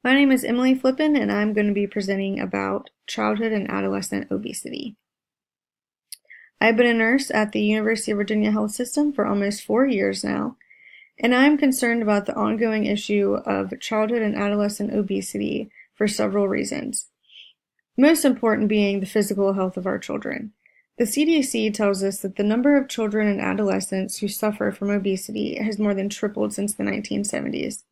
My name is Emily Flippen, and I'm going to be presenting about childhood and adolescent obesity. I've been a nurse at the University of Virginia Health System for almost 4 years now, and I'm concerned about the ongoing issue of childhood and adolescent obesity for several reasons. Most important being the physical health of our children. The CDC tells us that the number of children and adolescents who suffer from obesity has more than tripled since the 1970s.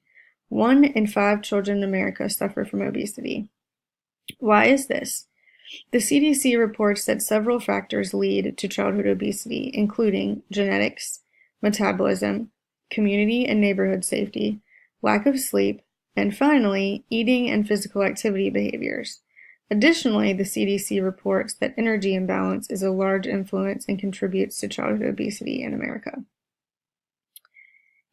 1 in 5 children in America suffer from obesity. Why is this? The CDC reports that several factors lead to childhood obesity, including genetics, metabolism, community and neighborhood safety, lack of sleep, and finally, eating and physical activity behaviors. Additionally, the CDC reports that energy imbalance is a large influence and contributes to childhood obesity in America.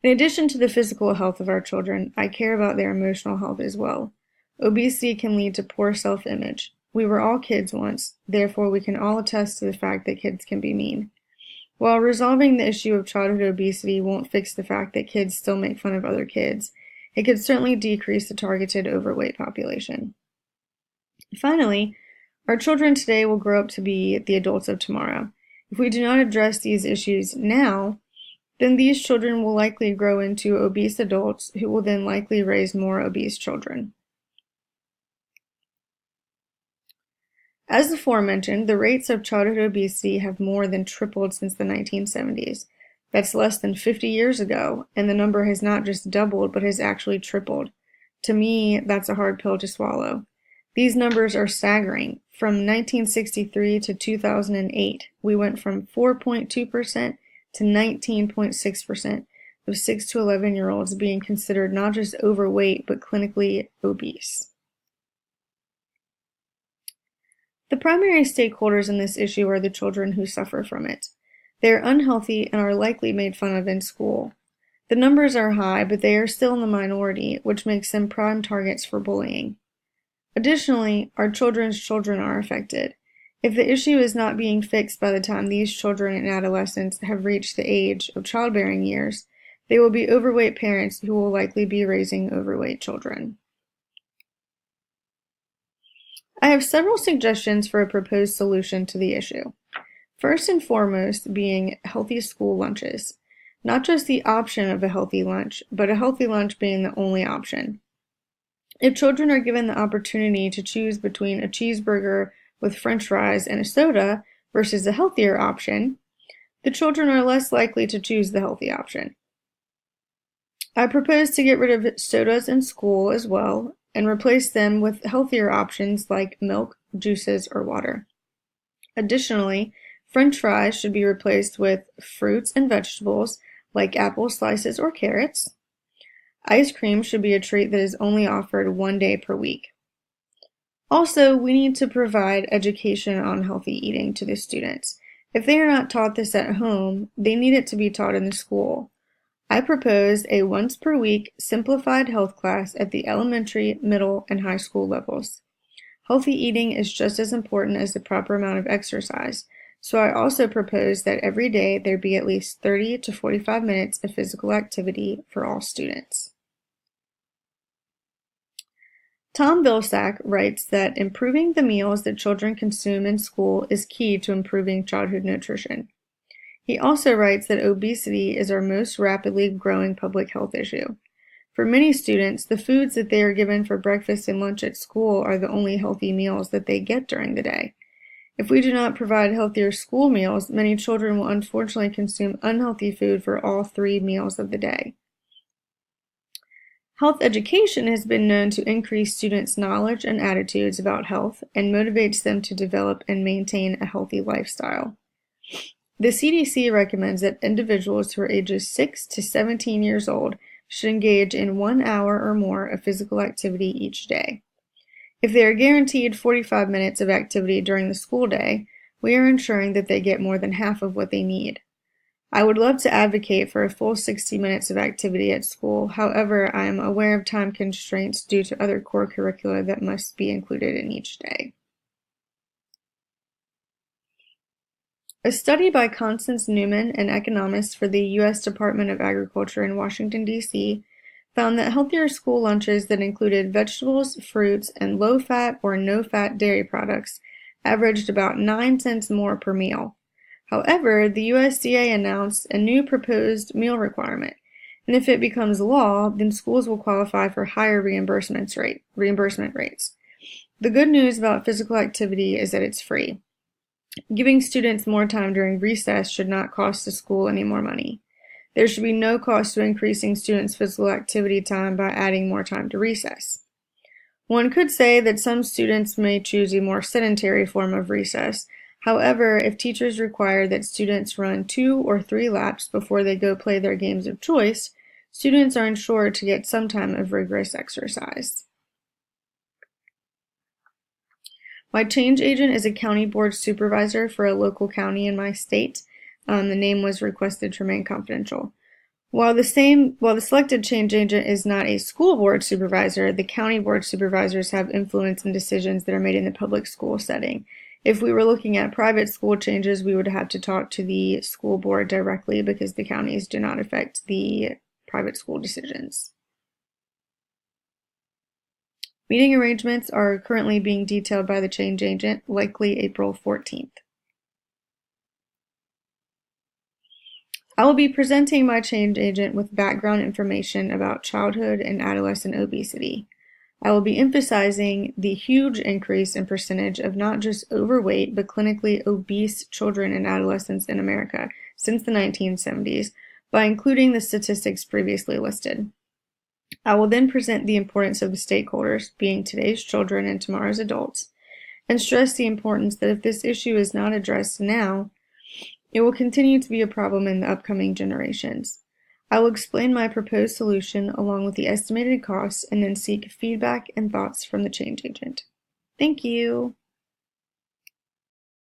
In addition to the physical health of our children, I care about their emotional health as well. Obesity can lead to poor self-image. We were all kids once, therefore we can all attest to the fact that kids can be mean. While resolving the issue of childhood obesity won't fix the fact that kids still make fun of other kids, it could certainly decrease the targeted overweight population. Finally, our children today will grow up to be the adults of tomorrow. If we do not address these issues now, then these children will likely grow into obese adults who will then likely raise more obese children. As aforementioned, the rates of childhood obesity have more than tripled since the 1970s. That's less than 50 years ago, and the number has not just doubled, but has actually tripled. To me, that's a hard pill to swallow. These numbers are staggering. From 1963 to 2008, we went from 4.2% to 19.6% of 6 to 11-year-olds being considered not just overweight, but clinically obese. The primary stakeholders in this issue are the children who suffer from it. They are unhealthy and are likely made fun of in school. The numbers are high, but they are still in the minority, which makes them prime targets for bullying. Additionally, our children's children are affected. If the issue is not being fixed by the time these children and adolescents have reached the age of childbearing years, they will be overweight parents who will likely be raising overweight children. I have several suggestions for a proposed solution to the issue. First and foremost being healthy school lunches. Not just the option of a healthy lunch, but a healthy lunch being the only option. If children are given the opportunity to choose between a cheeseburger with French fries and a soda versus a healthier option, the children are less likely to choose the healthy option. I propose to get rid of sodas in school as well and replace them with healthier options like milk, juices, or water. Additionally, French fries should be replaced with fruits and vegetables like apple slices or carrots. Ice cream should be a treat that is only offered 1 day per week. Also, we need to provide education on healthy eating to the students. If they are not taught this at home, they need it to be taught in the school. I propose a once per week simplified health class at the elementary, middle, and high school levels. Healthy eating is just as important as the proper amount of exercise, so I also propose that every day there be at least 30 to 45 minutes of physical activity for all students. Tom Vilsack writes that improving the meals that children consume in school is key to improving childhood nutrition. He also writes that obesity is our most rapidly growing public health issue. For many students, the foods that they are given for breakfast and lunch at school are the only healthy meals that they get during the day. If we do not provide healthier school meals, many children will unfortunately consume unhealthy food for all 3 meals of the day. Health education has been known to increase students' knowledge and attitudes about health and motivates them to develop and maintain a healthy lifestyle. The CDC recommends that individuals who are ages 6 to 17 years old should engage in 1 hour or more of physical activity each day. If they are guaranteed 45 minutes of activity during the school day, we are ensuring that they get more than half of what they need. I would love to advocate for a full 60 minutes of activity at school. However, I am aware of time constraints due to other core curricula that must be included in each day. A study by Constance Newman, an economist for the U.S. Department of Agriculture in Washington, D.C., found that healthier school lunches that included vegetables, fruits, and low-fat or no-fat dairy products averaged about 9 cents more per meal. However, the USDA announced a new proposed meal requirement, and if it becomes law, then schools will qualify for higher reimbursement rates. The good news about physical activity is that it's free. Giving students more time during recess should not cost the school any more money. There should be no cost to increasing students' physical activity time by adding more time to recess. One could say that some students may choose a more sedentary form of recess. However, if teachers require that students run 2 or 3 laps before they go play their games of choice, students are ensured to get some time of rigorous exercise. My change agent is a county board supervisor for a local county in my state. The name was requested to remain confidential. While the selected change agent is not a school board supervisor, the county board supervisors have influence in decisions that are made in the public school setting. If we were looking at private school changes, we would have to talk to the school board directly because the counties do not affect the private school decisions. Meeting arrangements are currently being detailed by the change agent, likely April 14th. I will be presenting my change agent with background information about childhood and adolescent obesity. I will be emphasizing the huge increase in percentage of not just overweight but clinically obese children and adolescents in America since the 1970s by including the statistics previously listed. I will then present the importance of the stakeholders, being today's children and tomorrow's adults, and stress the importance that if this issue is not addressed now, it will continue to be a problem in the upcoming generations. I will explain my proposed solution along with the estimated costs and then seek feedback and thoughts from the change agent. Thank you.